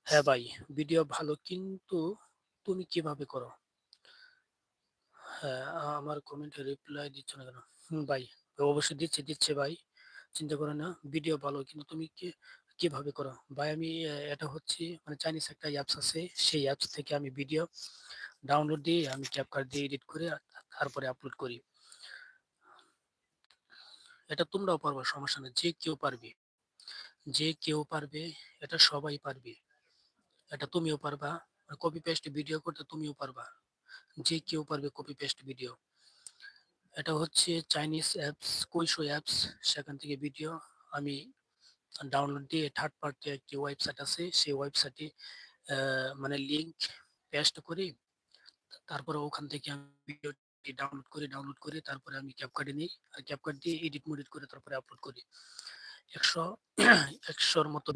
হ্যাঁ ভাই, ভিডিও ভালো কিন্তু তুমি কিভাবে করো? হ্যাঁ, আমার কমেন্টে রিপ্লাই দিচ্ছ না কেন? ভাই, অবশ্যই দিচ্ছে ভাই। চিন্তা করো না। ভিডিও ভালো কিন্তু তুমি কিভাবে করো? ভাই আমি এটা হচ্ছে মানে চাইনিজ একটা অ্যাপস আছে। সেই অ্যাপস থেকে আমি ভিডিও ডাউনলোড দিয়ে আমি ক্যাপকাট দিয়ে এডিট করে তারপরে আপলোড করি। এটা তোমরাও পারবে, সমস্যা নেই। যে কেউ পারবে। যে কেউ পারবে, এটা সবাই পারবে। এটা তুমিও পারবা। কপি পেস্ট ভিডিও করতে তুমিও পারবা। যে কেউ পারবে কপি পেস্ট ভিডিও। এটা হচ্ছে চাইনিজ অ্যাপস, কুইশো অ্যাপস। সেখান থেকে ভিডিও আমি ডাউনলোড দিয়ে থার্ড পার্টি একটি ওয়েবসাইট আছে, সেই ওয়েবসাইটে মানে লিংক পেস্ট করি। তারপরে ওখান থেকে আমি ভিডিওটি ডাউনলোড করে তারপরে আমি ক্যাপকাটে নিই। আর ক্যাপকাট দিয়ে এডিট মডিট করে তারপরে আপলোড করি। ১০০ ১০০র মতো